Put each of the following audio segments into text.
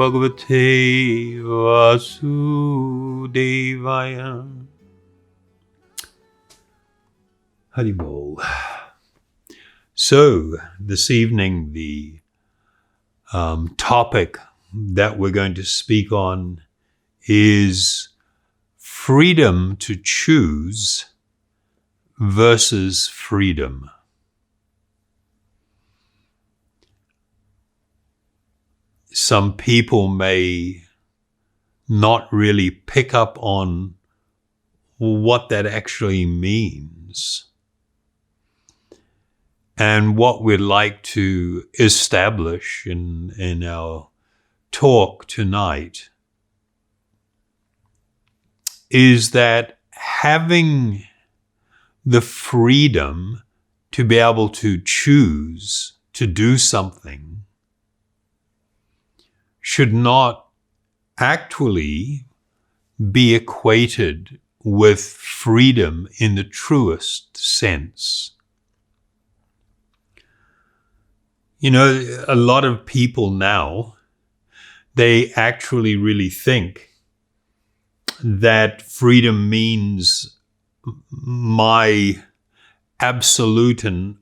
Bhagavate Vasudevaya. Haribol. So, this evening, the topic that we're going to speak on is freedom to choose versus freedom. Some people may not really pick up on what that actually means. And what we'd like to establish in our talk tonight is that having the freedom to be able to choose to do something should not actually be equated with freedom in the truest sense. You know, a lot of people now, they actually really think that freedom means my absolute and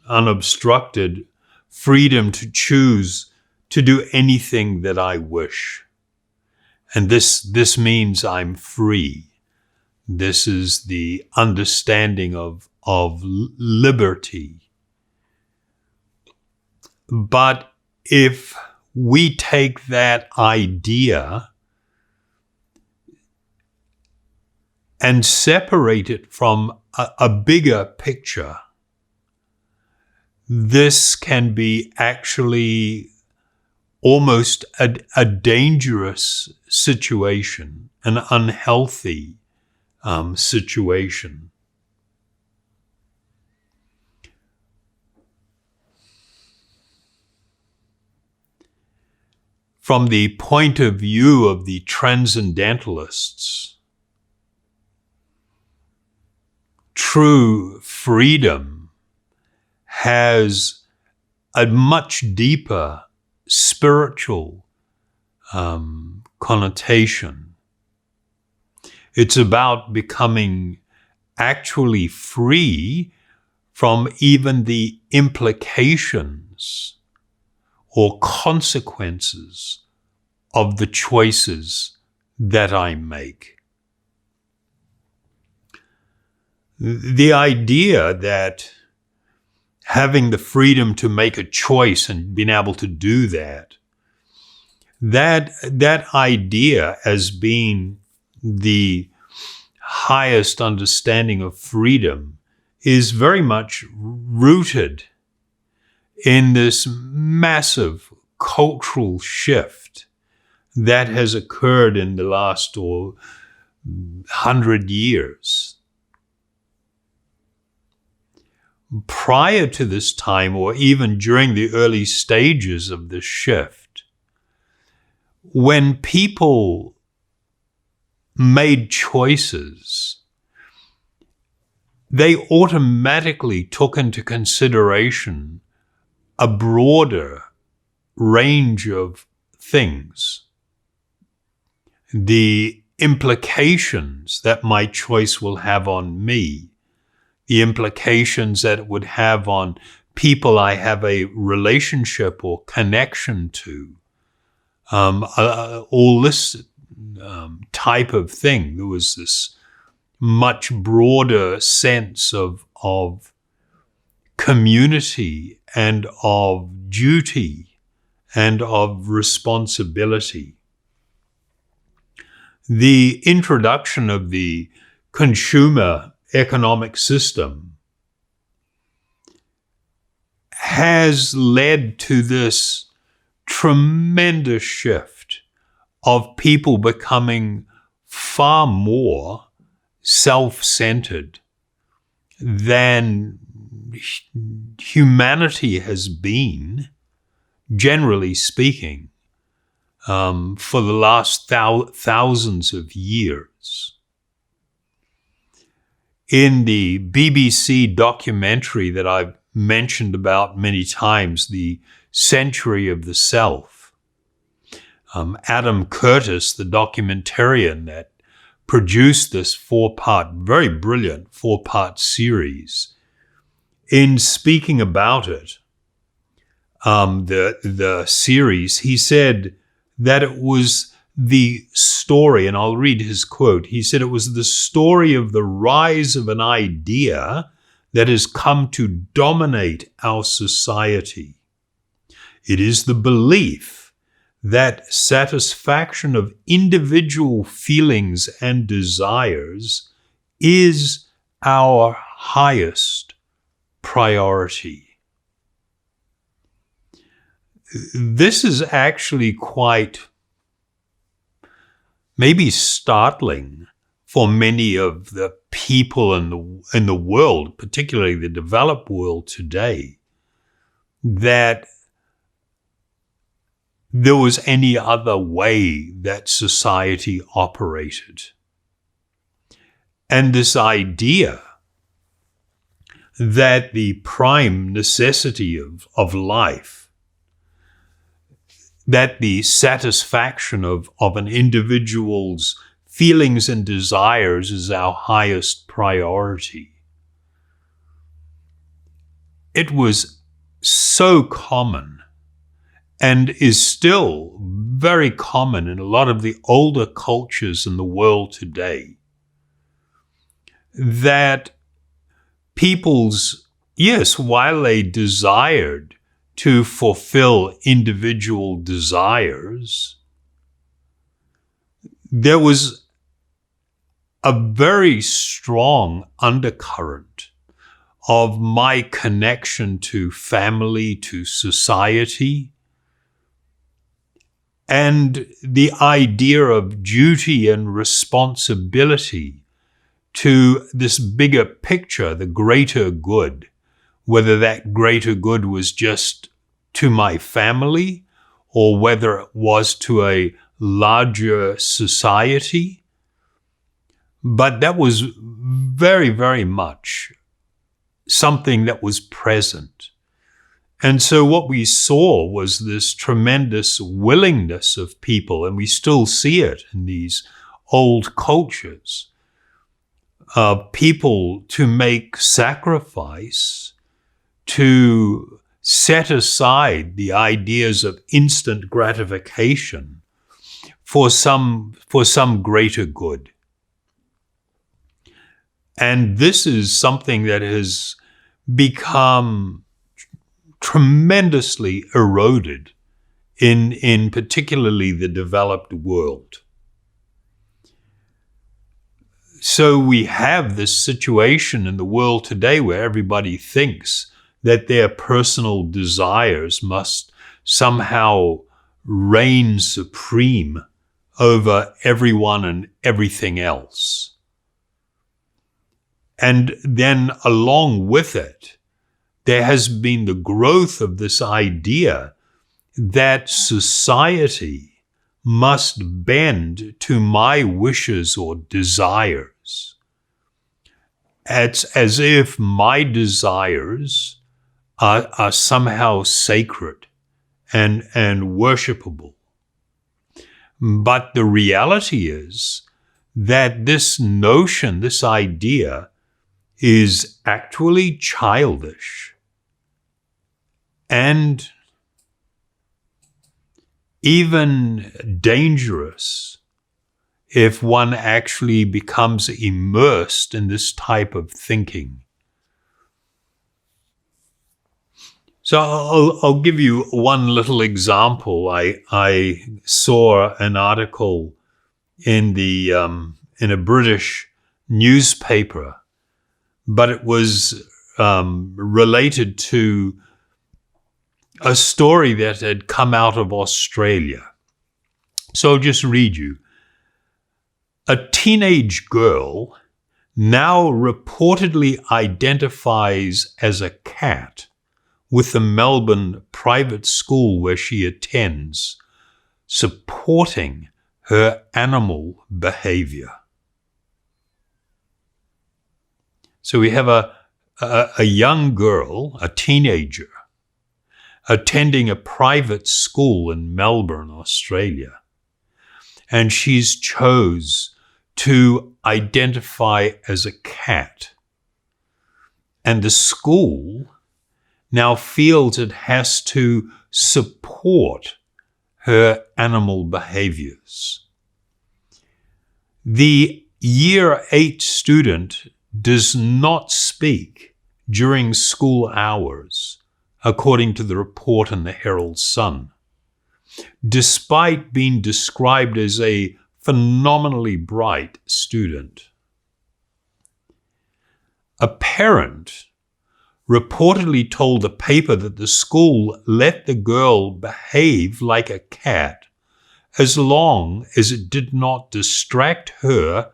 unobstructed freedom to choose to do anything that I wish. And this means I'm free. This is the understanding of liberty. But if we take that idea and separate it from a bigger picture, this can be actually almost a dangerous situation, an unhealthy situation. From the point of view of the transcendentalists, true freedom has a much deeper spiritual connotation. It's about becoming actually free from even the implications or consequences of the choices that I make. The idea that having the freedom to make a choice and being able to do that idea as being the highest understanding of freedom is very much rooted in this massive cultural shift that has occurred in the last 100 years. Prior to this time, or even during the early stages of this shift, when people made choices, they automatically took into consideration a broader range of things. The implications that my choice will have on me, the implications that it would have on people I have a relationship or connection to, all this type of thing. There was this much broader sense of community and of duty and of responsibility. The introduction of the consumer economic system has led to this tremendous shift of people becoming far more self-centered than humanity has been, generally speaking, for the last thousands of years. In the BBC documentary that I've mentioned about many times, The Century of the Self, Adam Curtis, the documentarian that produced this very brilliant four-part series, in speaking about it, the series, he said that it was the story, and I'll read his quote. He said it was the story of the rise of an idea that has come to dominate our society. It is the belief that satisfaction of individual feelings and desires is our highest priority. This is actually quite maybe startling for many of the people in the world, particularly the developed world today, that there was any other way that society operated. And this idea that the prime necessity of life, that the satisfaction of an individual's feelings and desires is our highest priority. It was so common and is still very common in a lot of the older cultures in the world today, that people's, yes, while they desired to fulfill individual desires, there was a very strong undercurrent of my connection to family, to society, and the idea of duty and responsibility to this bigger picture, the greater good, whether that greater good was just to my family or whether it was to a larger society. But that was very, very much something that was present. And so what we saw was this tremendous willingness of people, and we still see it in these old cultures, people to make sacrifice, to set aside the ideas of instant gratification for some greater good. And this is something that has become tremendously eroded in particularly the developed world. So we have this situation in the world today where everybody thinks that their personal desires must somehow reign supreme over everyone and everything else. And then along with it, there has been the growth of this idea that society must bend to my wishes or desires. It's as if my desires are somehow sacred and worshipable. But the reality is that this notion, this idea, is actually childish and even dangerous if one actually becomes immersed in this type of thinking. So I'll give you one little example. I saw an article in a British newspaper, but it was related to a story that had come out of Australia. So I'll just read you. A teenage girl now reportedly identifies as a cat with the Melbourne private school where she attends, supporting her animal behavior. So we have a young girl, a teenager, attending a private school in Melbourne, Australia. and she's chose to identify as a cat. And the school now feels it has to support her animal behaviors. The Year 8 student does not speak during school hours, according to the report in the Herald Sun, despite being described as a phenomenally bright student. A parent reportedly told the paper that the school let the girl behave like a cat as long as it did not distract her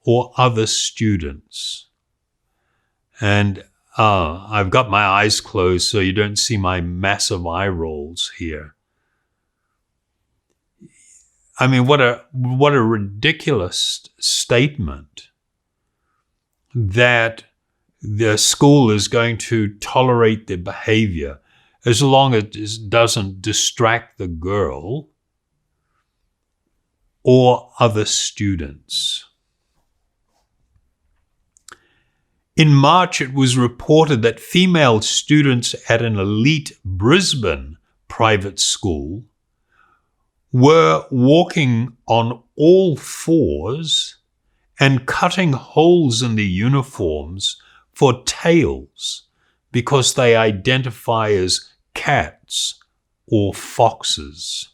or other students. And I've got my eyes closed so you don't see my massive eye rolls here. I mean, what a ridiculous statement that the school is going to tolerate their behavior as long as it doesn't distract the girl or other students. In March, it was reported that female students at an elite Brisbane private school were walking on all fours and cutting holes in the uniforms for tails because they identify as cats or foxes.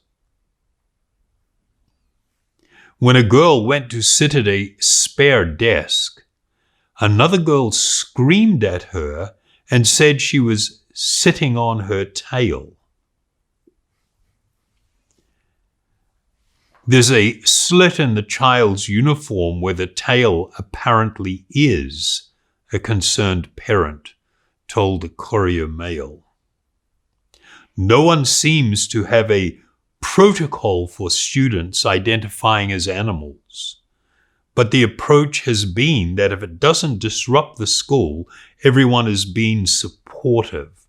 When a girl went to sit at a spare desk, another girl screamed at her and said she was sitting on her tail. There's a slit in the child's uniform where the tail apparently is, a concerned parent told the Courier Mail. No one seems to have a protocol for students identifying as animals, but the approach has been that if it doesn't disrupt the school, everyone is being supportive.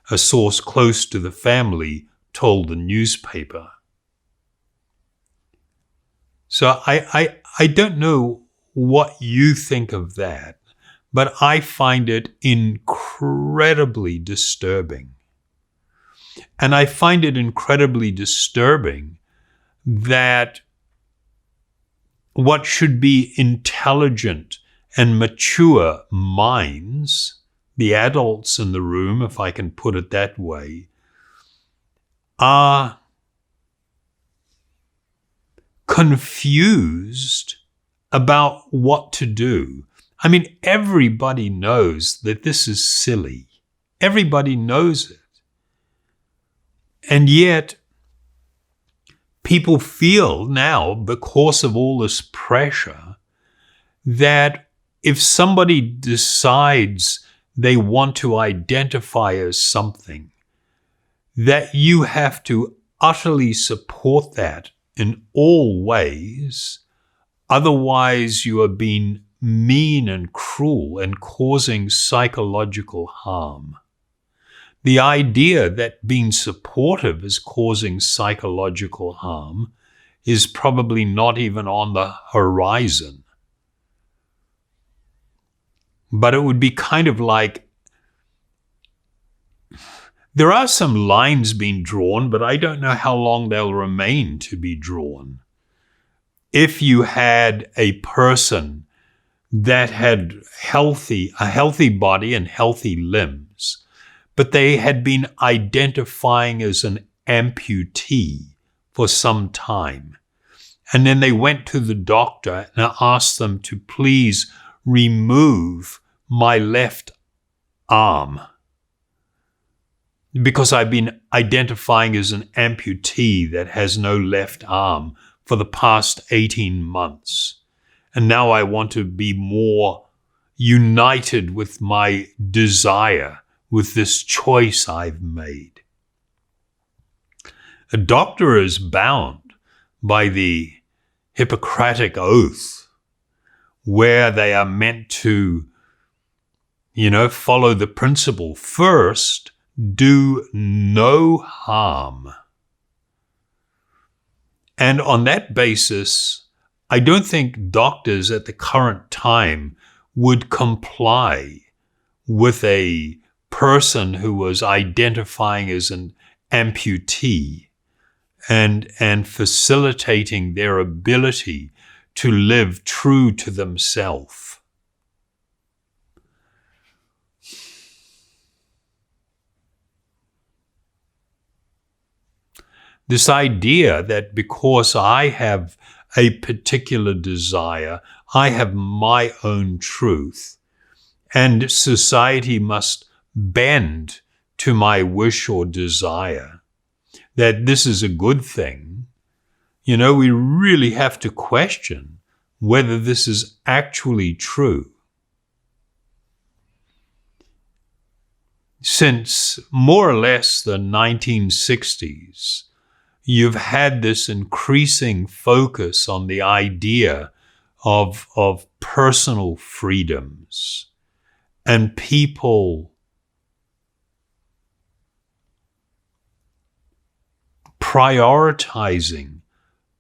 A source close to the family told the newspaper. So I don't know what you think of that, but I find it incredibly disturbing. And I find it incredibly disturbing that what should be intelligent and mature minds, the adults in the room, if I can put it that way, are confused about what to do. I mean, everybody knows that this is silly. Everybody knows it. And yet, people feel now, because of all this pressure, that if somebody decides they want to identify as something, that you have to utterly support that in all ways. Otherwise, you are being mean and cruel and causing psychological harm. The idea that being supportive is causing psychological harm is probably not even on the horizon. But it would be kind of like, there are some lines being drawn, but I don't know how long they'll remain to be drawn. If you had a person that had a healthy body and healthy limbs, but they had been identifying as an amputee for some time, and then they went to the doctor and asked them to please remove my left arm, because I've been identifying as an amputee that has no left arm for the past 18 months. And now I want to be more united with my desire, with this choice I've made. A doctor is bound by the Hippocratic Oath, where they are meant to, follow the principle, first, do no harm. And on that basis, I don't think doctors at the current time would comply with a person who was identifying as an amputee and facilitating their ability to live true to themselves. This idea that because I have a particular desire, I have my own truth, and society must bend to my wish or desire, that this is a good thing. You know, we really have to question whether this is actually true. Since more or less the 1960s, you've had this increasing focus on the idea of personal freedoms and people prioritizing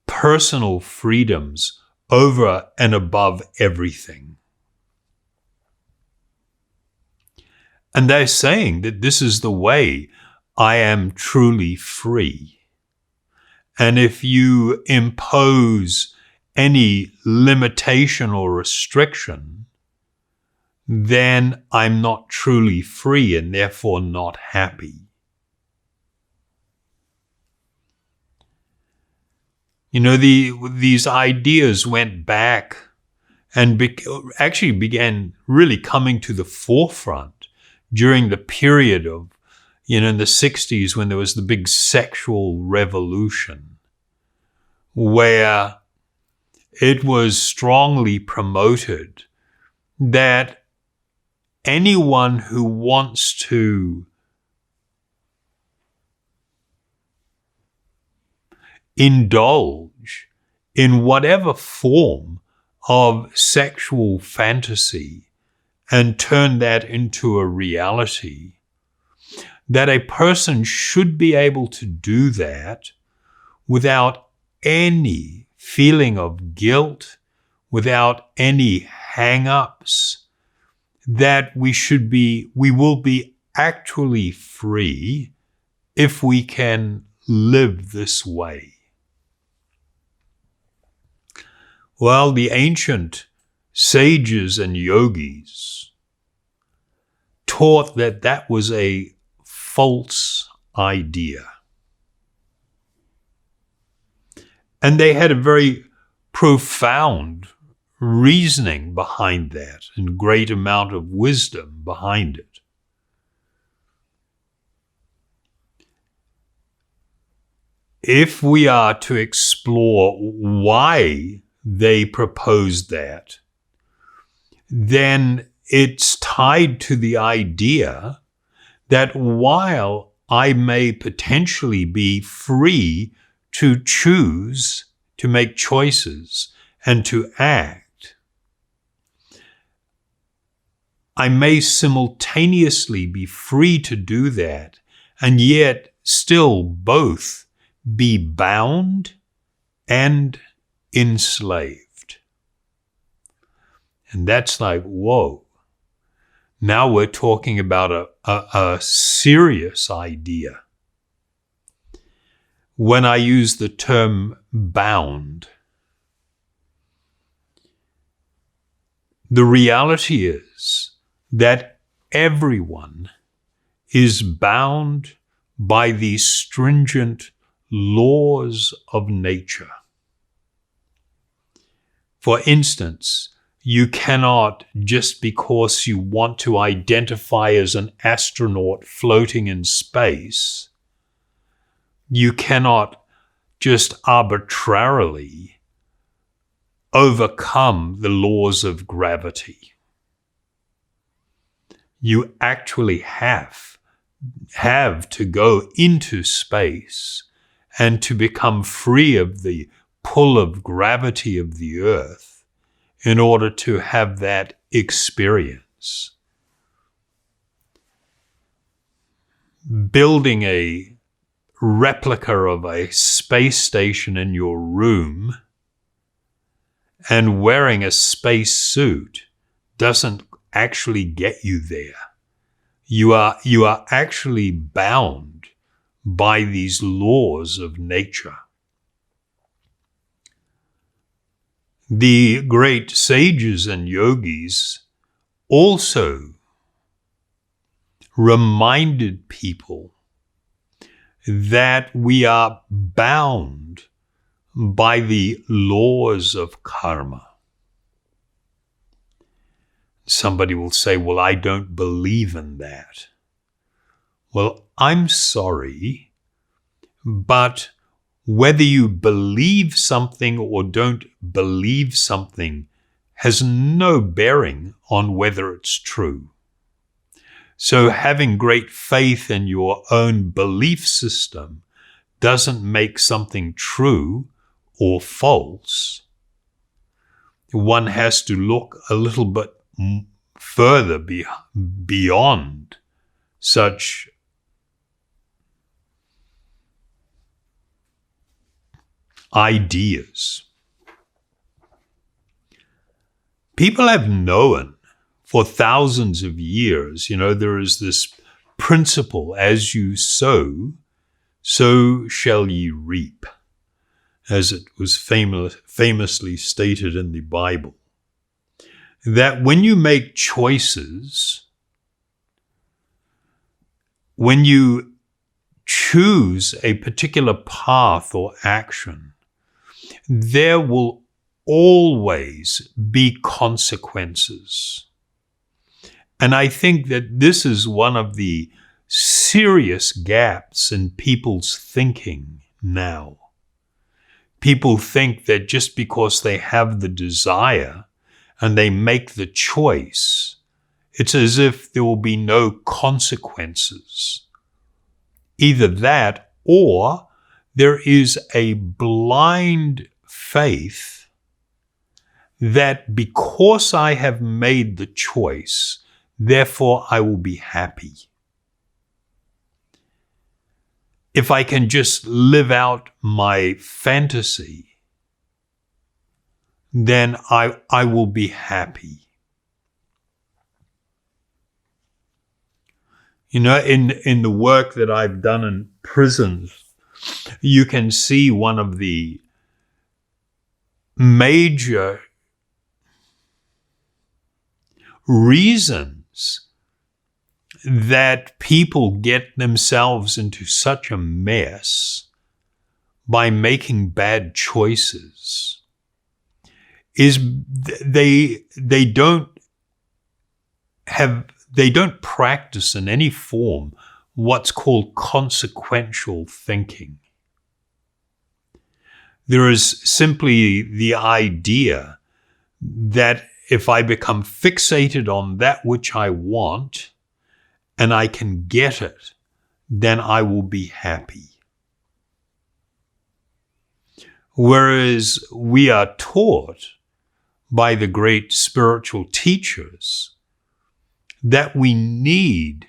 personal freedoms over and above everything. And they're saying that this is the way I am truly free. And if you impose any limitation or restriction, then I'm not truly free and therefore not happy. You know, these ideas went back and actually began really coming to the forefront during the period of, in the 60s, when there was the big sexual revolution, where it was strongly promoted that anyone who wants to indulge in whatever form of sexual fantasy and turn that into a reality, that a person should be able to do that without any feeling of guilt, without any hang-ups, that we will be actually free if we can live this way. Well, the ancient sages and yogis taught that that was a false idea. And they had a very profound reasoning behind that and great amount of wisdom behind it. If we are to explore why they proposed that, then it's tied to the idea that while I may potentially be free to choose, to make choices, and to act, I may simultaneously be free to do that and yet still both be bound and enslaved. And that's like, whoa. Now we're talking about a serious idea. When I use the term bound, the reality is that everyone is bound by these stringent laws of nature. For instance, you cannot, just because you want to identify as an astronaut floating in space, you cannot just arbitrarily overcome the laws of gravity. You actually have to go into space and to become free of the pull of gravity of the earth in order to have that experience. Building a replica of a space station in your room and wearing a space suit doesn't actually get you there. You are actually bound by these laws of nature. The great sages and yogis also reminded people that we are bound by the laws of karma. Somebody will say, well, I don't believe in that. Well, I'm sorry, but whether you believe something or don't believe something has no bearing on whether it's true. So having great faith in your own belief system doesn't make something true or false. One has to look a little bit further beyond such ideas. People have known for thousands of years, there is this principle, as you sow, so shall ye reap, as it was famously stated in the Bible. That when you make choices, when you choose a particular path or action, there will always be consequences. And I think that this is one of the serious gaps in people's thinking now. People think that just because they have the desire and they make the choice, it's as if there will be no consequences. Either that, or there is a blind faith that because I have made the choice, therefore I will be happy. If I can just live out my fantasy, then I will be happy. In the work that I've done in prisons, you can see one of the major reasons that people get themselves into such a mess by making bad choices is they don't practice in any form what's called consequential thinking. There is simply the idea that if I become fixated on that which I want and I can get it, then I will be happy. Whereas we are taught by the great spiritual teachers that we need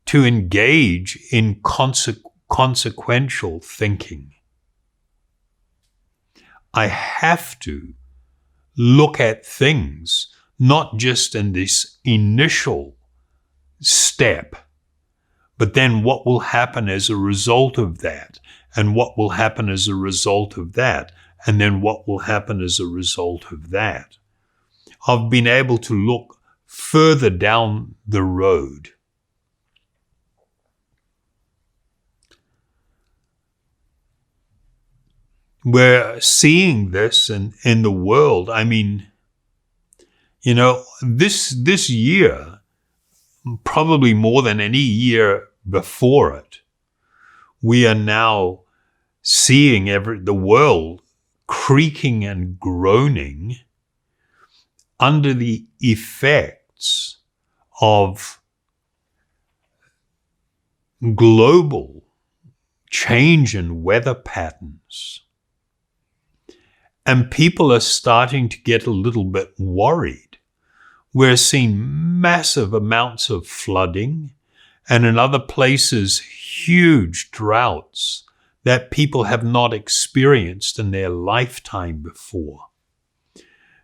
to engage in consequential thinking. I have to look at things not just in this initial step, but then what will happen as a result of that, and what will happen as a result of that, and then what will happen as a result of that. I've been able to look further down the road. We're seeing this in the world. I mean, this year, probably more than any year before it, we are now seeing the world creaking and groaning under the effects of global change in weather patterns. And people are starting to get a little bit worried. We're seeing massive amounts of flooding and in other places, huge droughts that people have not experienced in their lifetime before.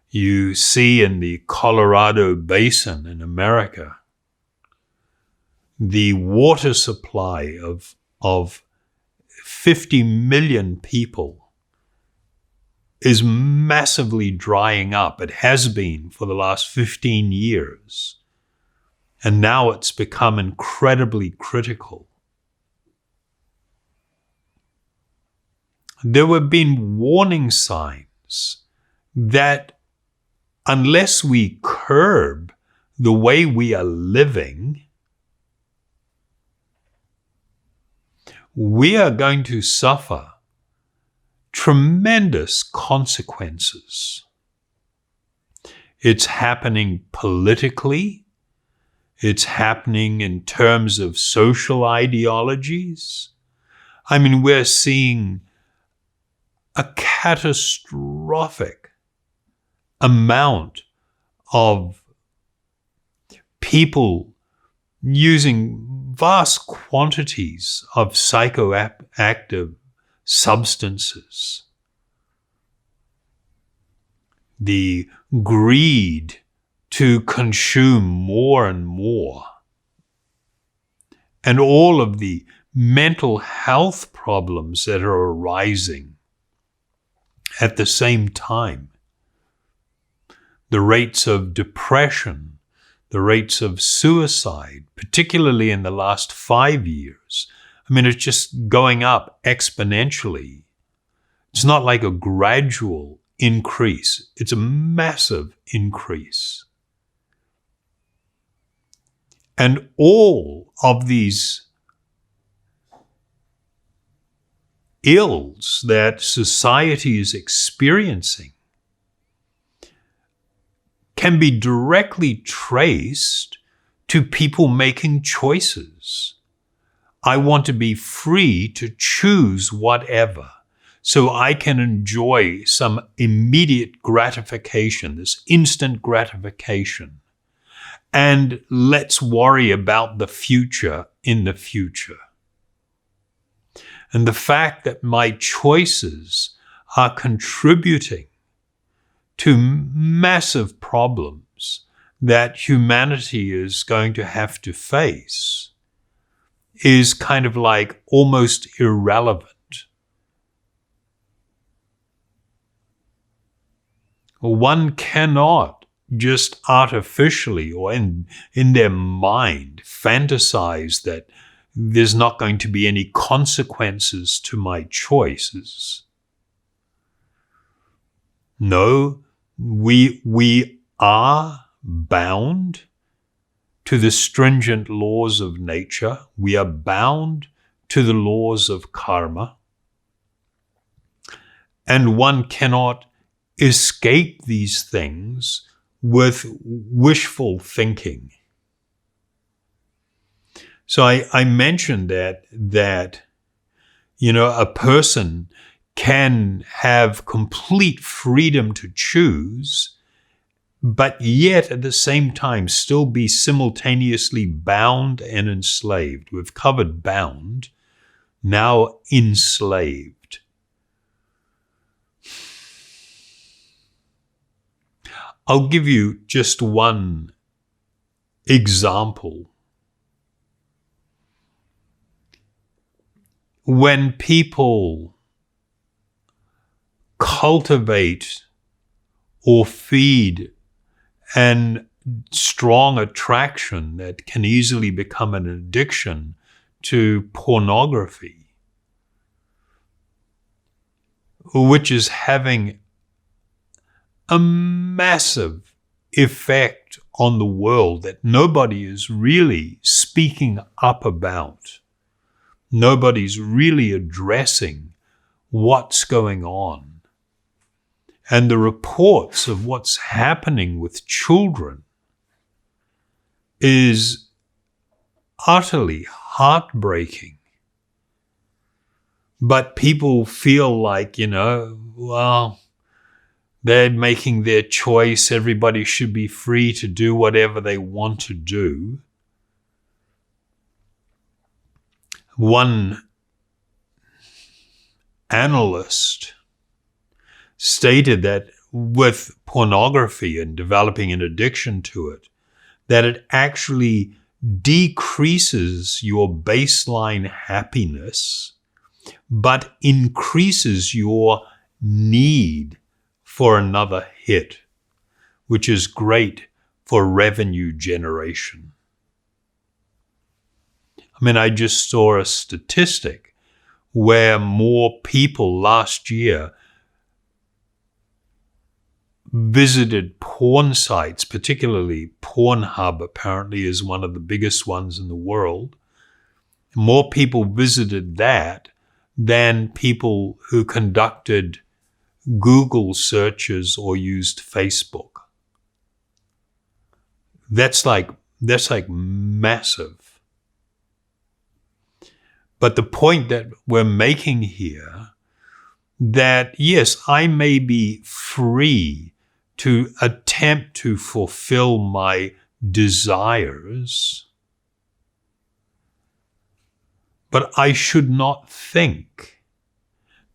You see in the Colorado Basin in America, the water supply of 50 million people is massively drying up. It has been for the last 15 years. And now it's become incredibly critical. There have been warning signs that unless we curb the way we are living, we are going to suffer tremendous consequences. It's happening politically. It's happening in terms of social ideologies. I mean, we're seeing a catastrophic amount of people using vast quantities of psychoactive substances. The greed to consume more and more, and all of the mental health problems that are arising at the same time. The rates of depression, the rates of suicide, particularly in the last 5 years, I mean, it's just going up exponentially. It's not like a gradual increase. It's a massive increase. And all of these ills that society is experiencing can be directly traced to people making choices. I want to be free to choose whatever, so I can enjoy some immediate gratification, this instant gratification. And let's worry about the future in the future. And the fact that my choices are contributing to massive problems that humanity is going to have to face is kind of like almost irrelevant. One cannot just artificially or in their mind fantasize that there's not going to be any consequences to my choices. No, we are bound to the stringent laws of nature. We are bound to the laws of karma. And one cannot escape these things with wishful thinking. So I mentioned that a person can have complete freedom to choose, but yet at the same time still be simultaneously bound and enslaved. We've covered bound, now enslaved. I'll give you just one example. When people cultivate or feed an strong attraction that can easily become an addiction to pornography, which is having a massive effect on the world that nobody is really speaking up about. Nobody's really addressing what's going on. And the reports of what's happening with children is utterly heartbreaking. But people feel like, well, they're making their choice. Everybody should be free to do whatever they want to do. One analyst stated that with pornography and developing an addiction to it, that it actually decreases your baseline happiness, but increases your need for another hit, which is great for revenue generation. I mean, I just saw a statistic where more people last year visited porn sites, particularly Pornhub apparently is one of the biggest ones in the world. More people visited that than people who conducted Google searches or used Facebook. That's like massive. But the point that we're making here, that yes, I may be free to attempt to fulfill my desires, but I should not think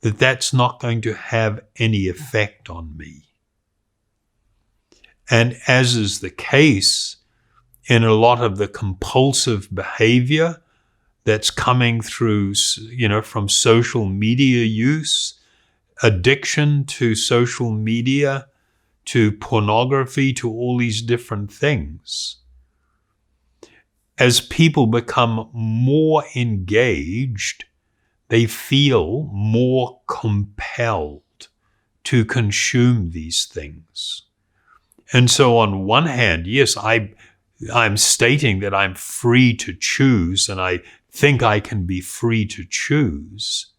that that's not going to have any effect on me. And as is the case in a lot of the compulsive behavior that's coming through, from social media use, addiction to social media, to pornography, to all these different things. As people become more engaged, they feel more compelled to consume these things. And so on one hand, yes, I'm stating that I'm free to choose, and I think I can be free to choose,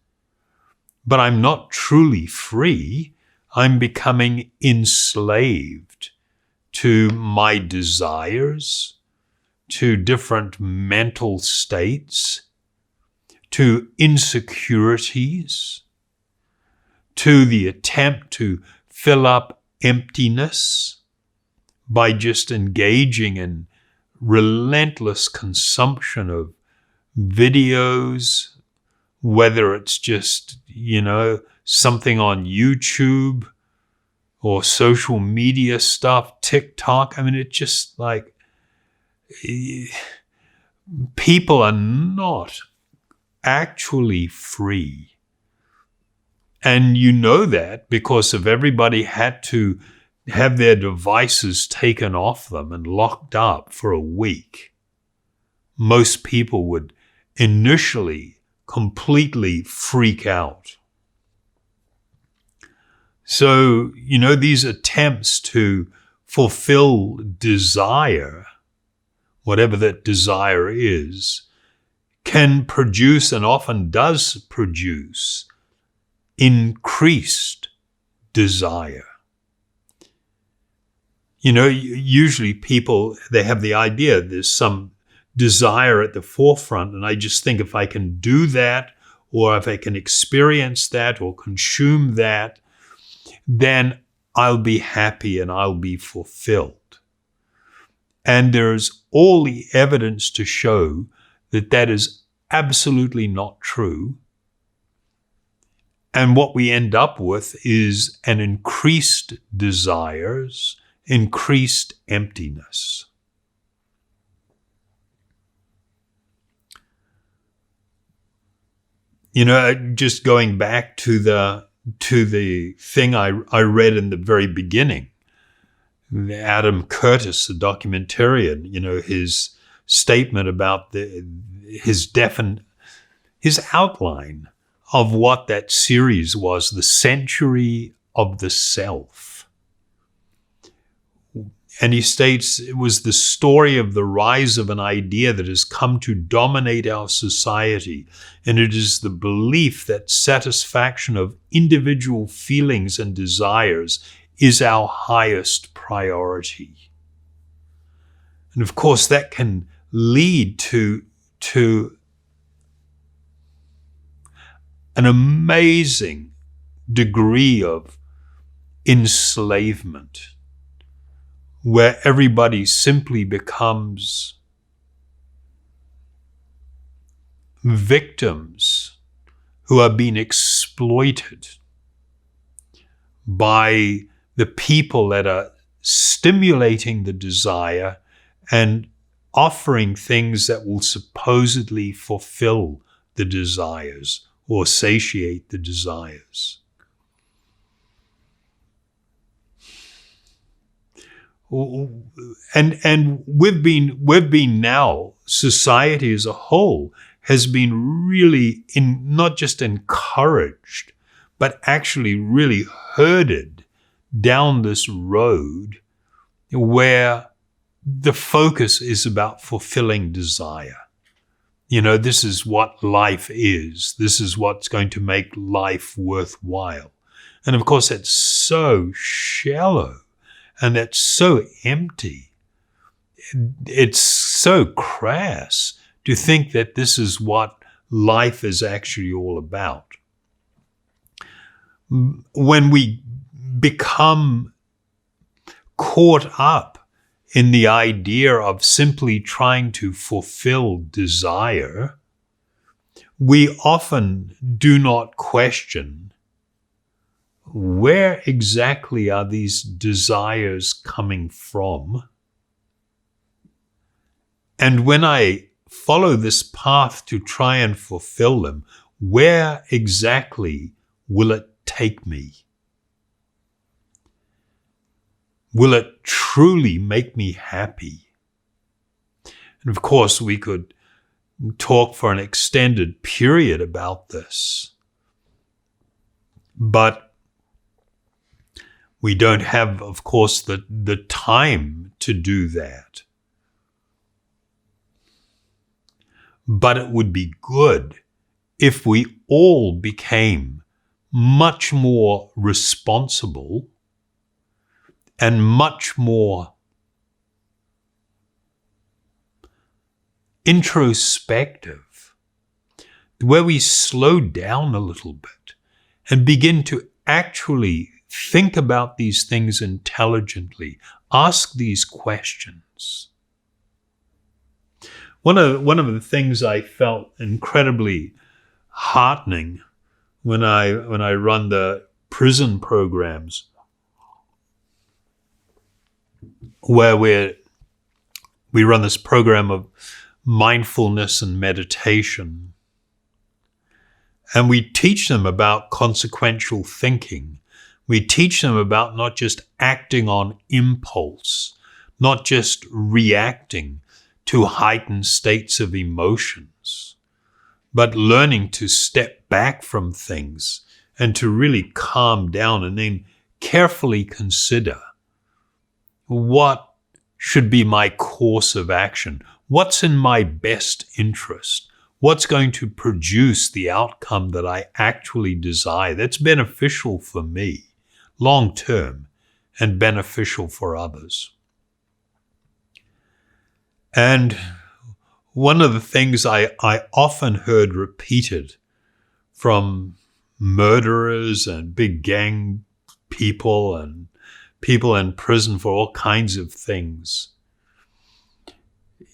but I'm not truly free. I'm becoming enslaved to my desires, to different mental states, to insecurities, to the attempt to fill up emptiness by just engaging in relentless consumption of videos, whether it's just, something on YouTube or social media stuff, TikTok. I mean, it's just like people are not actually free. And you know that because if everybody had to have their devices taken off them and locked up for a week, most people would initially completely freak out. So, these attempts to fulfill desire, whatever that desire is, can produce and often does produce increased desire. Usually people, they have the idea there's some desire at the forefront, and I just think if I can do that, or if I can experience that or consume that, then I'll be happy and I'll be fulfilled. And there's all the evidence to show that that is absolutely not true. And what we end up with is an increased desires, increased emptiness. Just going back to the thing I read in the very beginning, Adam Curtis, the documentarian, his statement about his outline of what that series was, The Century of the Self. And he states it was the story of the rise of an idea that has come to dominate our society. And it is the belief that satisfaction of individual feelings and desires is our highest priority. And of course, that can lead to an amazing degree of enslavement, where everybody simply becomes victims who are being exploited by the people that are stimulating the desire and offering things that will supposedly fulfill the desires or satiate the desires. And we've been now, society as a whole has been really not just encouraged, but actually really herded down this road where the focus is about fulfilling desire. You know, this is what life is. This is what's going to make life worthwhile. And of course, that's so shallow and that's so empty. It's so crass to think that this is what life is actually all about. When we become caught up in the idea of simply trying to fulfill desire, we often do not question, where exactly are these desires coming from? And when I follow this path to try and fulfill them, where exactly will it take me? Will it truly make me happy? And of course, we could talk for an extended period about this, but we don't have, of course, the time to do that. But it would be good if we all became much more responsible and much more introspective, where we slow down a little bit and begin to actually think about these things intelligently, ask these questions. One of the things I felt incredibly heartening when I run the prison programs, where we run this program of mindfulness and meditation, and we teach them about consequential thinking. We teach them about not just acting on impulse, not just reacting to heightened states of emotions, but learning to step back from things and to really calm down and then carefully consider, what should be my course of action? What's in my best interest? What's going to produce the outcome that I actually desire, that's beneficial for me long term and beneficial for others? And one of the things I often heard repeated from murderers and big gang people and people in prison for all kinds of things,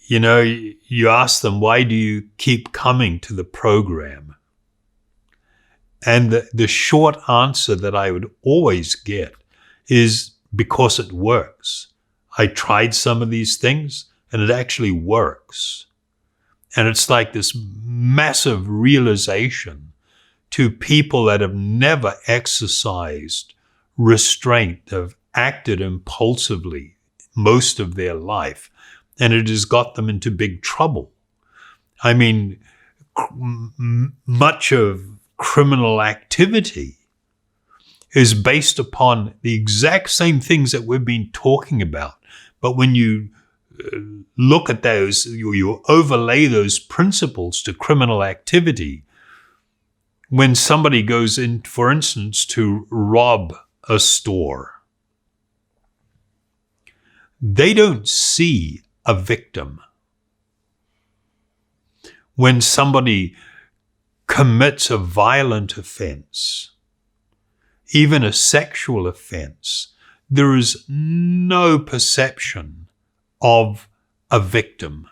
you know, you ask them, why do you keep coming to the program? And the short answer that I would always get is, because it works. I tried some of these things and it actually works. And it's like this massive realization to people that have never exercised restraint, have acted impulsively most of their life, and it has got them into big trouble. I mean, much of criminal activity is based upon the exact same things that we've been talking about. But when you look at those, you overlay those principles to criminal activity. When somebody goes in, for instance, to rob a store, they don't see a victim. When somebody commits a violent offense, even a sexual offense, there is no perception of a victim.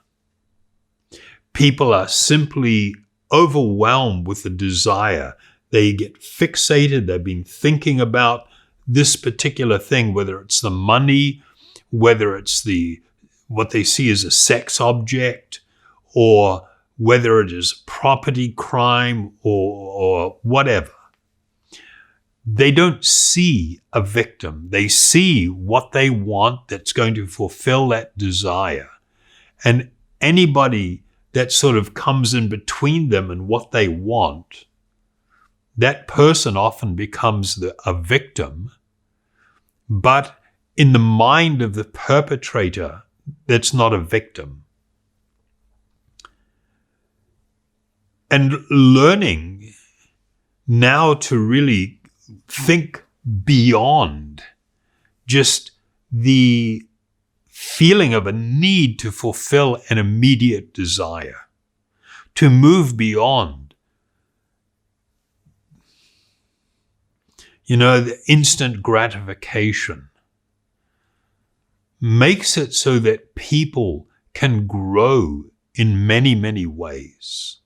People are simply overwhelmed with a desire. They get fixated. They've been thinking about this particular thing, whether it's the money, whether it's what they see as a sex object, or whether it is property crime or whatever. They don't see a victim. They see what they want that's going to fulfill that desire. And anybody that sort of comes in between them and what they want, that person often becomes a victim. But in the mind of the perpetrator, that's not a victim. And learning now to really think beyond just the feeling of a need to fulfill an immediate desire, to move beyond, the instant gratification, makes it so that people can grow in many, many ways.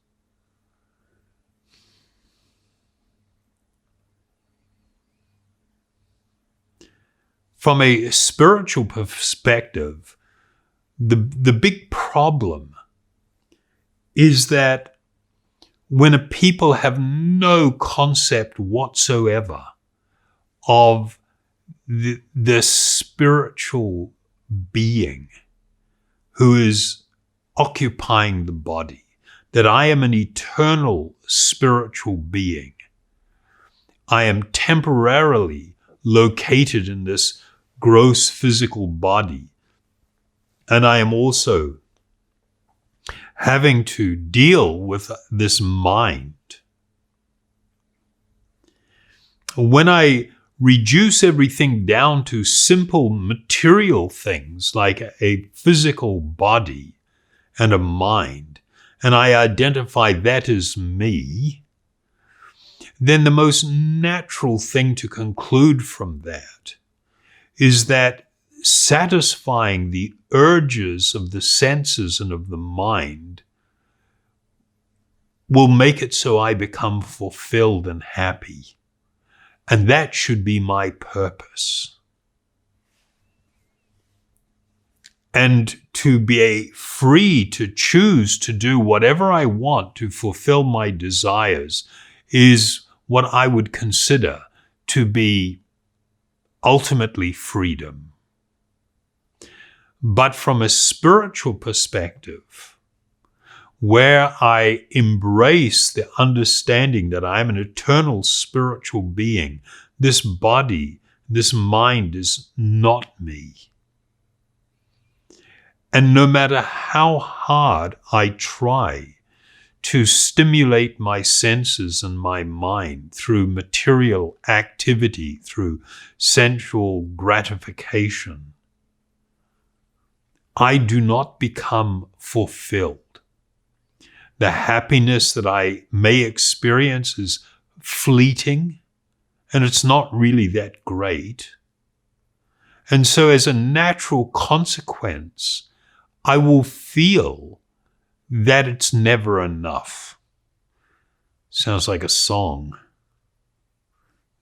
From a spiritual perspective, the big problem is that when a people have no concept whatsoever of the spiritual being who is occupying the body, that I am an eternal spiritual being. I am temporarily located in this gross physical body, and I am also having to deal with this mind. When I reduce everything down to simple material things like a physical body and a mind, and I identify that as me, then the most natural thing to conclude from that is that satisfying the urges of the senses and of the mind will make it so I become fulfilled and happy. And that should be my purpose. And to be free to choose to do whatever I want to fulfill my desires is what I would consider to be ultimately freedom. But from a spiritual perspective, where I embrace the understanding that I am an eternal spiritual being, this body, this mind is not me. And no matter how hard I try to stimulate my senses and my mind through material activity, through sensual gratification, I do not become fulfilled. The happiness that I may experience is fleeting, and it's not really that great. And so as a natural consequence, I will feel that it's never enough. Sounds like a song.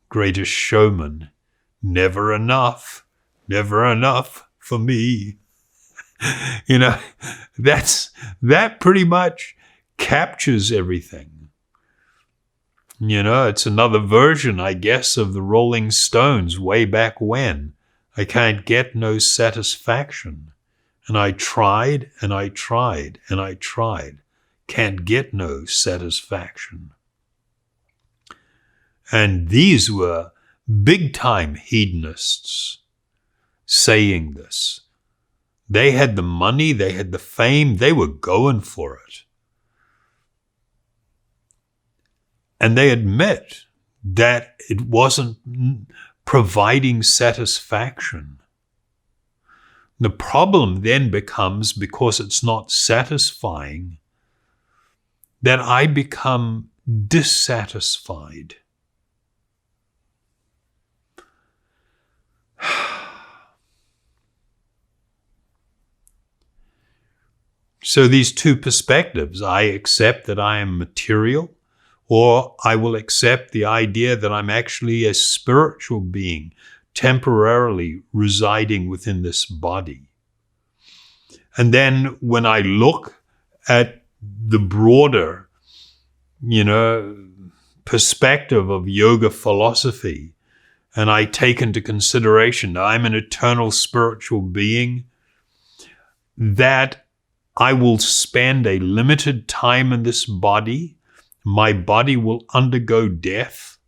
Greatest Showman. Never enough for me. That pretty much captures everything. It's another version, I guess, of the Rolling Stones way back when. I can't get no satisfaction. And I tried, and I tried, and I tried. Can't get no satisfaction. And these were big-time hedonists saying this. They had the money, they had the fame, they were going for it. And they admit that it wasn't providing satisfaction. The problem then becomes, because it's not satisfying, that I become dissatisfied. So these two perspectives, I accept that I am material, or I will accept the idea that I'm actually a spiritual being temporarily residing within this body. And then when I look at the broader, perspective of yoga philosophy, and I take into consideration that I'm an eternal spiritual being, that I will spend a limited time in this body, my body will undergo death,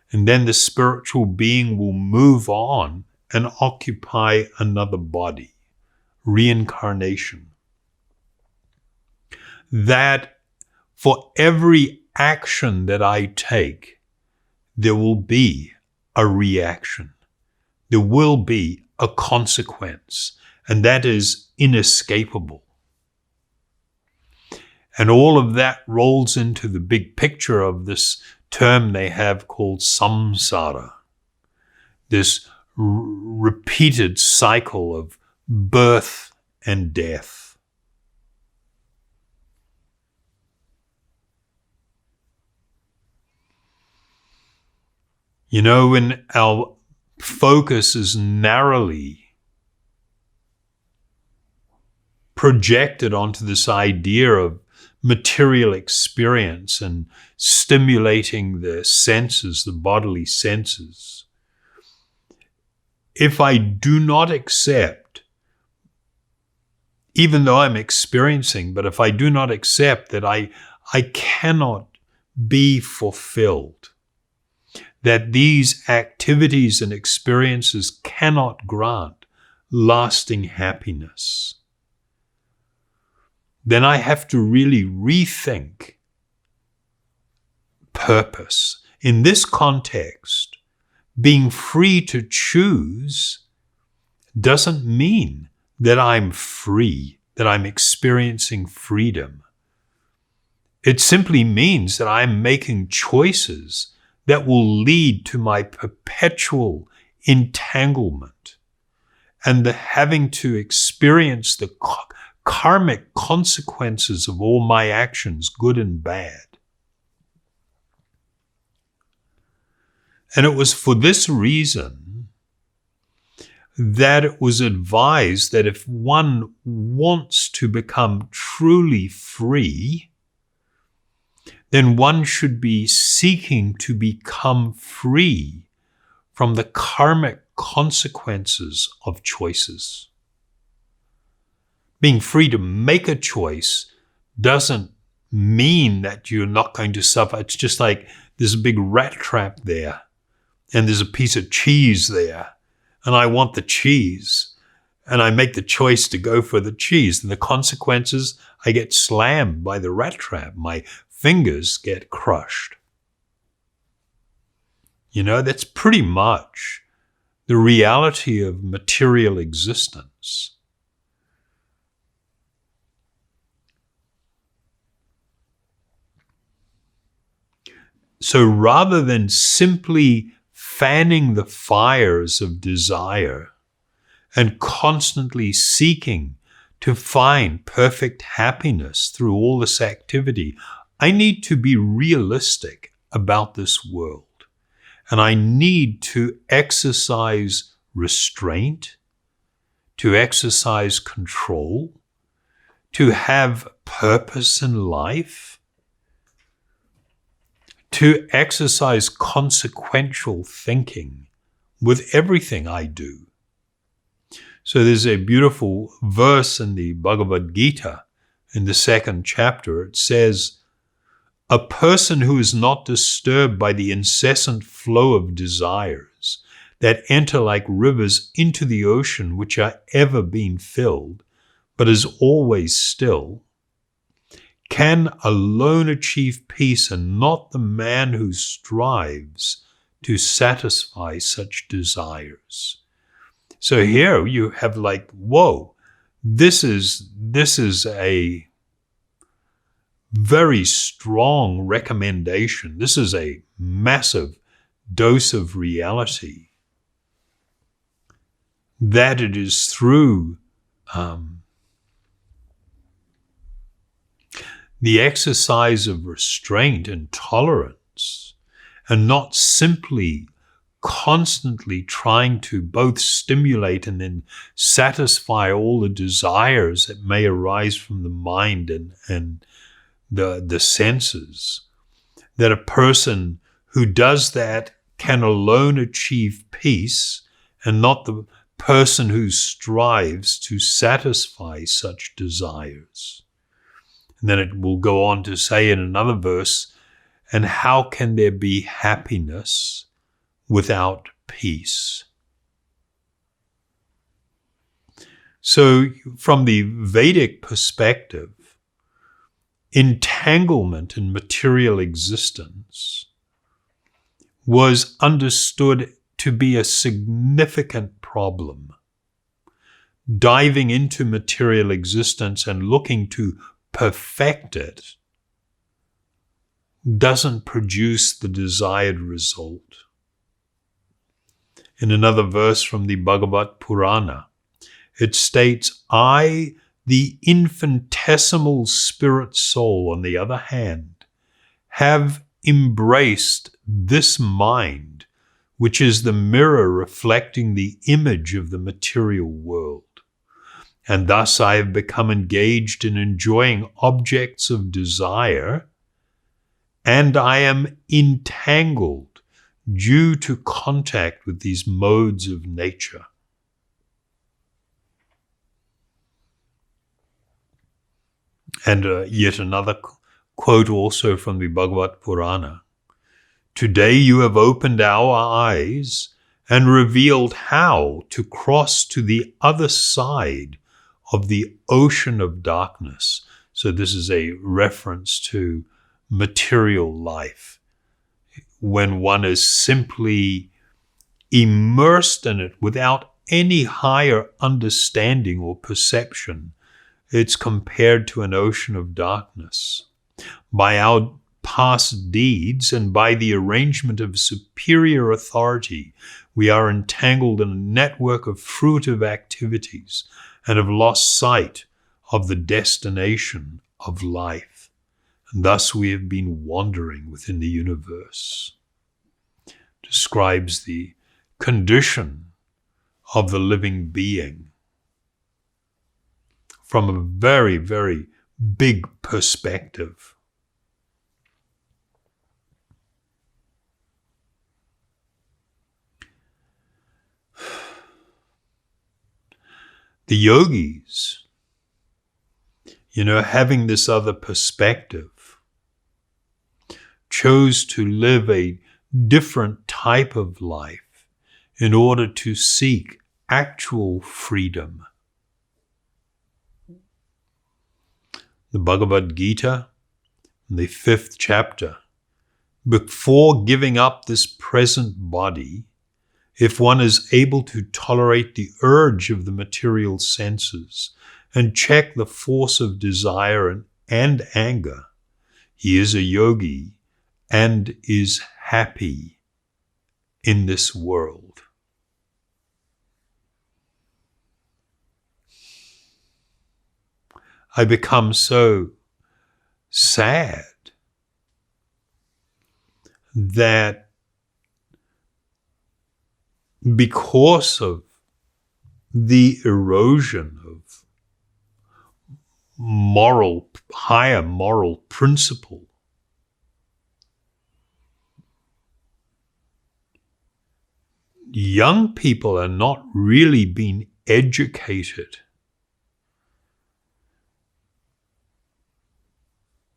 and then the spiritual being will move on and occupy another body, reincarnation. That for every action that I take, there will be a reaction. There will be a consequence, and that is inescapable. And all of that rolls into the big picture of this term they have called samsara, this repeated cycle of birth and death. When our focus is narrowly projected onto this idea of material experience and stimulating the senses, the bodily senses, if I do not accept, even though I'm experiencing, but if I do not accept that I cannot be fulfilled, that these activities and experiences cannot grant lasting happiness, then I have to really rethink purpose. In this context, being free to choose doesn't mean that I'm free, that I'm experiencing freedom. It simply means that I'm making choices that will lead to my perpetual entanglement and the having to experience the karmic consequences of all my actions, good and bad. And it was for this reason that it was advised that if one wants to become truly free, then one should be seeking to become free from the karmic consequences of choices. Being free to make a choice doesn't mean that you're not going to suffer. It's just like there's a big rat trap there, and there's a piece of cheese there, and I want the cheese, and I make the choice to go for the cheese, and the consequences, I get slammed by the rat trap. My fingers get crushed. That's pretty much the reality of material existence. So rather than simply fanning the fires of desire and constantly seeking to find perfect happiness through all this activity, I need to be realistic about this world. And I need to exercise restraint, to exercise control, to have purpose in life, to exercise consequential thinking with everything I do. So there's a beautiful verse in the Bhagavad Gita in the 2nd chapter. It says, "A person who is not disturbed by the incessant flow of desires that enter like rivers into the ocean which are ever being filled, but is always still, can alone achieve peace, and not the man who strives to satisfy such desires." So here you have like, whoa, this is a very strong recommendation. This is a massive dose of reality. That it is through the exercise of restraint and tolerance, and not simply constantly trying to both stimulate and then satisfy all the desires that may arise from the mind and the senses, that a person who does that can alone achieve peace, and not the person who strives to satisfy such desires. And then it will go on to say in another verse, and how can there be happiness without peace? So from the Vedic perspective, entanglement in material existence was understood to be a significant problem. Diving into material existence and looking to perfect it doesn't produce the desired result. In another verse from the Bhagavad Purana, it states, I, the infinitesimal spirit soul, on the other hand, have embraced this mind, which is the mirror reflecting the image of the material world. And thus I have become engaged in enjoying objects of desire, and I am entangled due to contact with these modes of nature. And yet another quote also from the Bhagavad Purana. Today you have opened our eyes and revealed how to cross to the other side of the ocean of darkness. So this is a reference to material life. When one is simply immersed in it without any higher understanding or perception, it's compared to an ocean of darkness. By our past deeds and by the arrangement of superior authority, we are entangled in a network of fruitive activities and have lost sight of the destination of life. And thus we have been wandering within the universe. Describes the condition of the living being from a very, very big perspective. The yogis, having this other perspective, chose to live a different type of life in order to seek actual freedom. The Bhagavad Gita, in the 5th chapter, before giving up this present body, if one is able to tolerate the urge of the material senses and check the force of desire and anger, he is a yogi and is happy in this world. I become so sad that because of the erosion of higher moral principle, young people are not really being educated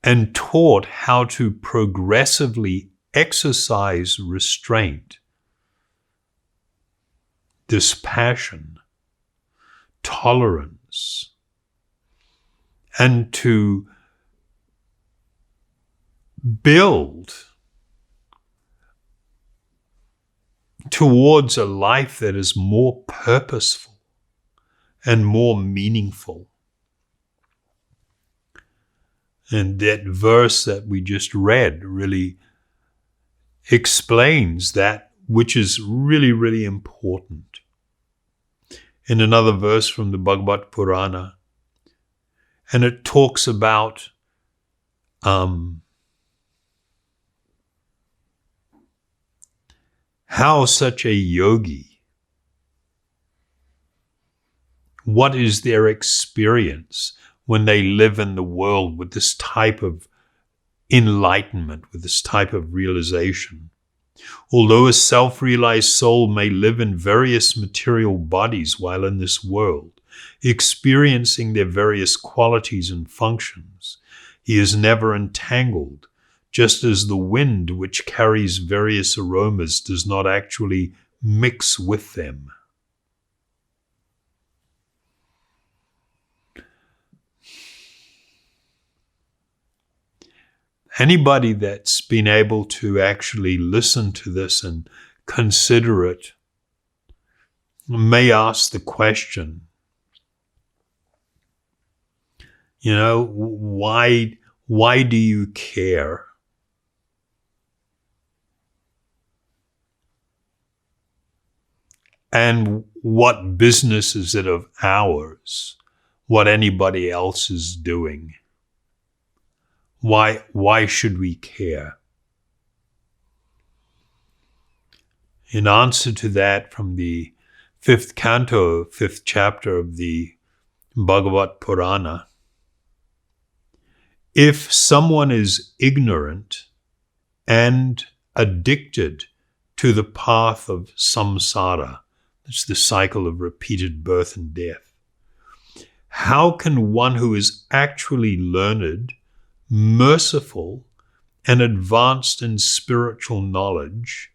and taught how to progressively exercise restraint, dispassion, tolerance, and to build towards a life that is more purposeful and more meaningful. And that verse that we just read really explains that, which is really, really important. In another verse from the Bhagavad Purana, and it talks about how such a yogi, what is their experience when they live in the world with this type of enlightenment, with this type of realization? Although a self-realized soul may live in various material bodies while in this world, experiencing their various qualities and functions, he is never entangled, just as the wind which carries various aromas does not actually mix with them. Anybody that's been able to actually listen to this and consider it may ask the question, why do you care? And what business is it of ours what anybody else is doing? Why should we care? In answer to that, from the 5th canto, 5th chapter of the Bhagavad Purana, if someone is ignorant and addicted to the path of samsara, that's the cycle of repeated birth and death, how can one who is actually learned, merciful, and advanced in spiritual knowledge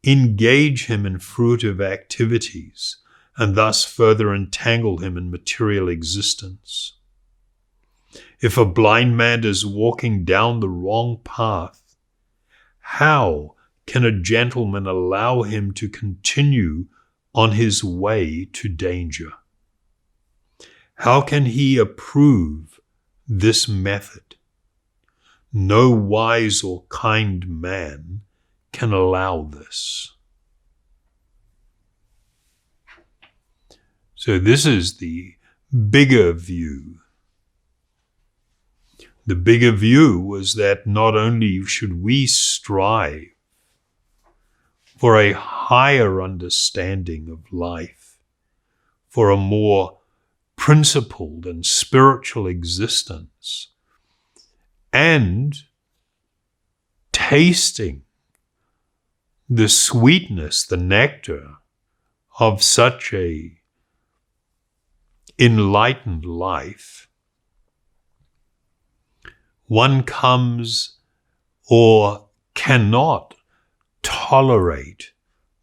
engage him in fruitive activities and thus further entangle him in material existence? If a blind man is walking down the wrong path, how can a gentleman allow him to continue on his way to danger? How can he approve this method? No wise or kind man can allow this. So this is the bigger view. The bigger view was that not only should we strive for a higher understanding of life, for a more principled and spiritual existence, and tasting the sweetness, the nectar of such a enlightened life, one comes or cannot tolerate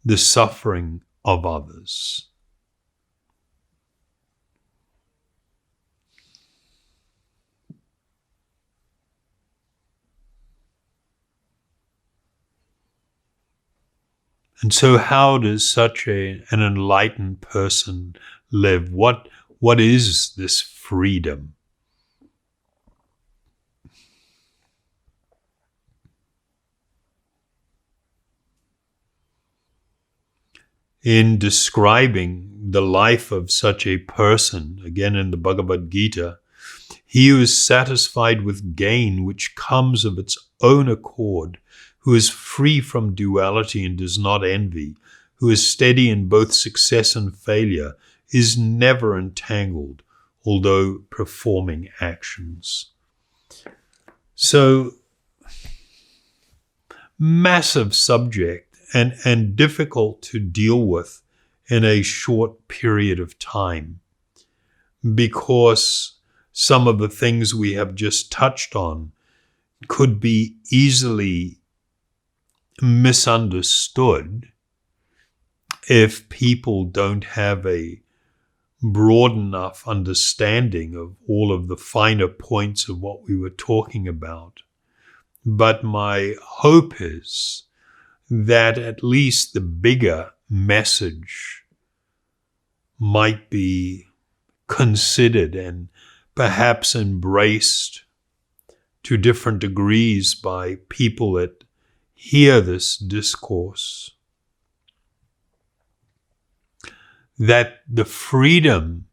the suffering of others. And so how does such an enlightened person live? What is this freedom? In describing the life of such a person, again in the Bhagavad Gita, he who is satisfied with gain which comes of its own accord, who is free from duality and does not envy, who is steady in both success and failure, is never entangled, although performing actions. So, massive subject and difficult to deal with in a short period of time, because some of the things we have just touched on could be easily misunderstood if people don't have a broad enough understanding of all of the finer points of what we were talking about. But my hope is that at least the bigger message might be considered and perhaps embraced to different degrees by people that hear this discourse. That the freedom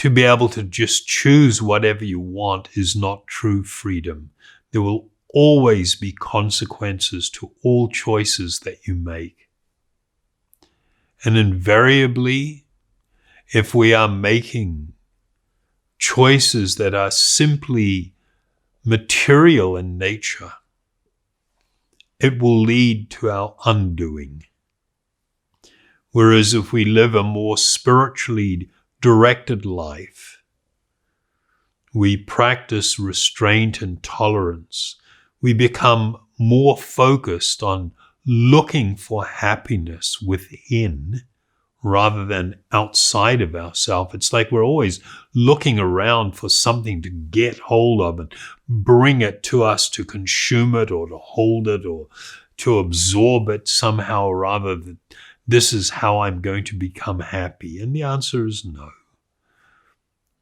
to be able to just choose whatever you want is not true freedom. There will always be consequences to all choices that you make. And invariably, if we are making choices that are simply material in nature, it will lead to our undoing. Whereas if we live a more spiritually directed life, we practice restraint and tolerance, we become more focused on looking for happiness within rather than outside of ourselves. It's like we're always looking around for something to get hold of and bring it to us, to consume it or to hold it or to absorb it somehow or other. That this is how I'm going to become happy. And the answer is no.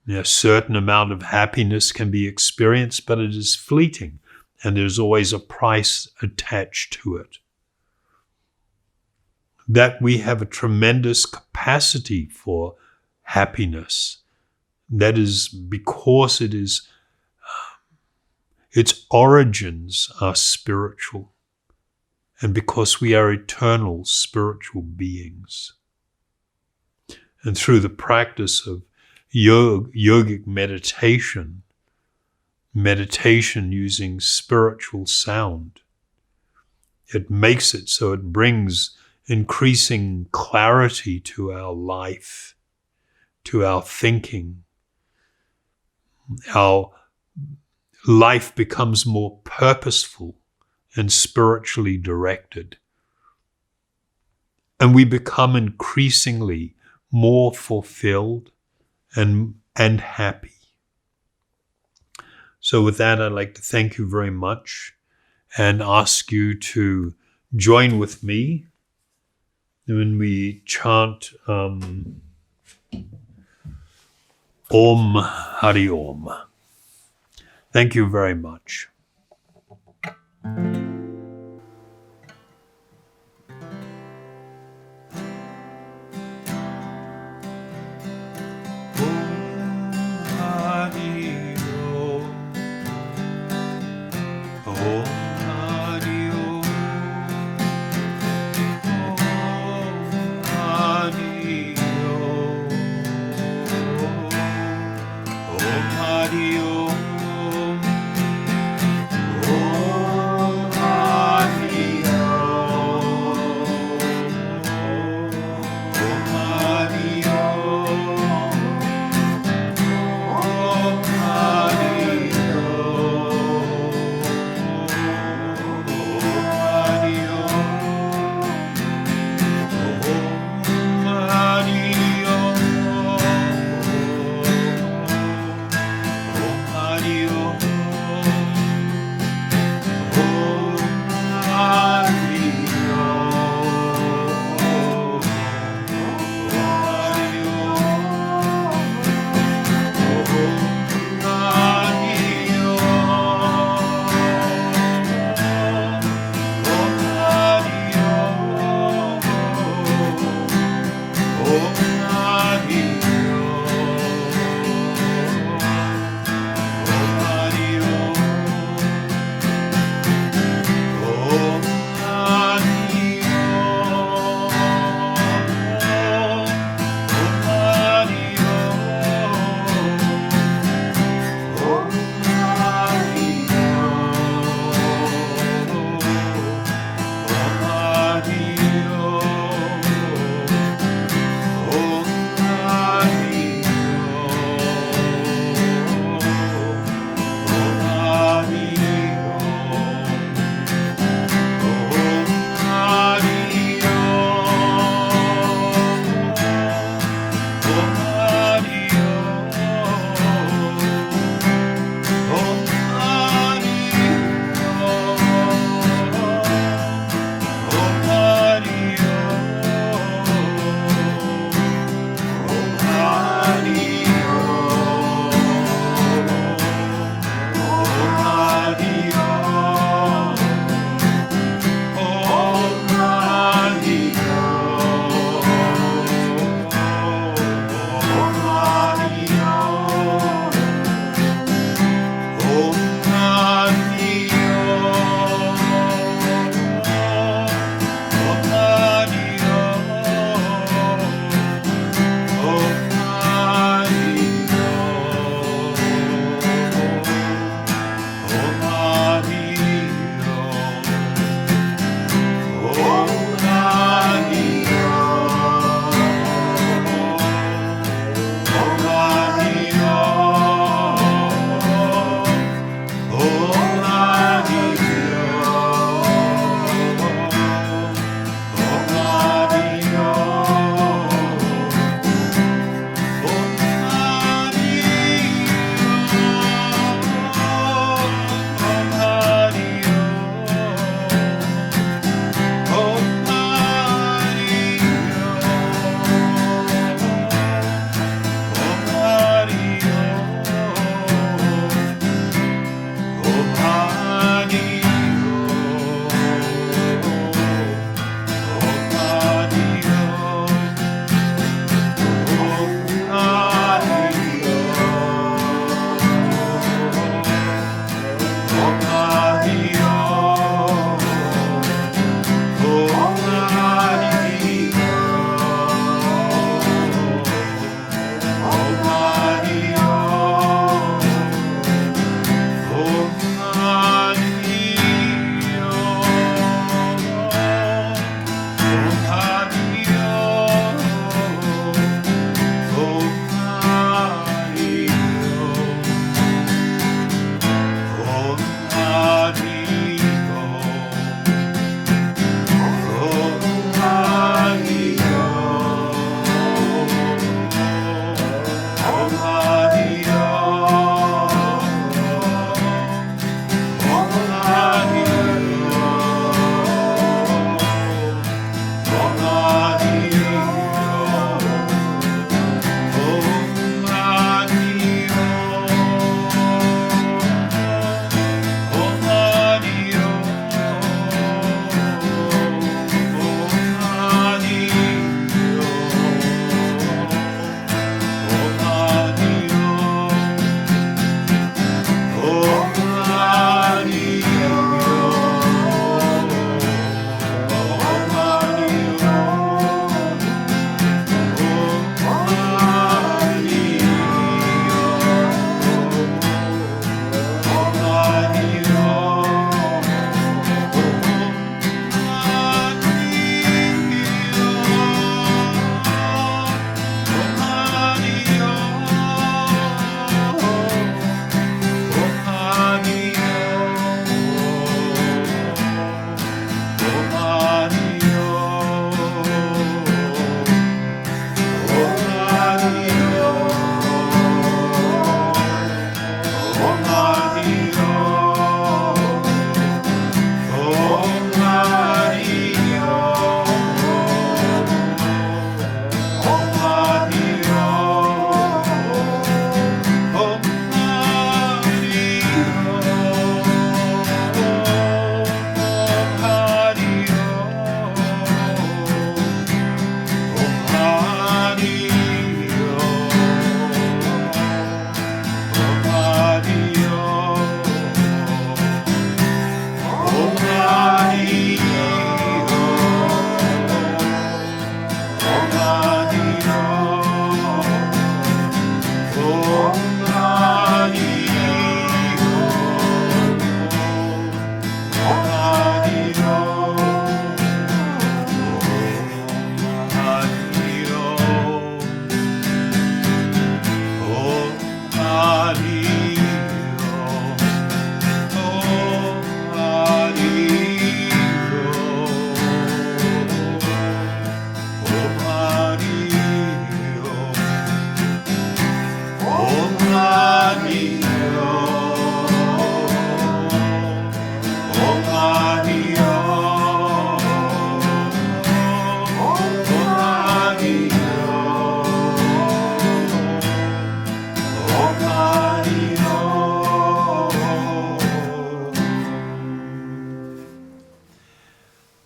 A certain amount of happiness can be experienced, but it is fleeting, and there's always a price attached to it. That we have a tremendous capacity for happiness. That is because its origins are spiritual, and because we are eternal spiritual beings. And through the practice of yogic meditation using spiritual sound, it makes it so it brings increasing clarity to our life, to our thinking. Our life becomes more purposeful and spiritually directed. And we become increasingly more fulfilled and happy. So with that, I'd like to thank you very much and ask you to join with me when we chant Om Hari Om. Thank you very much.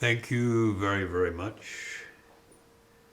Thank you very, very much.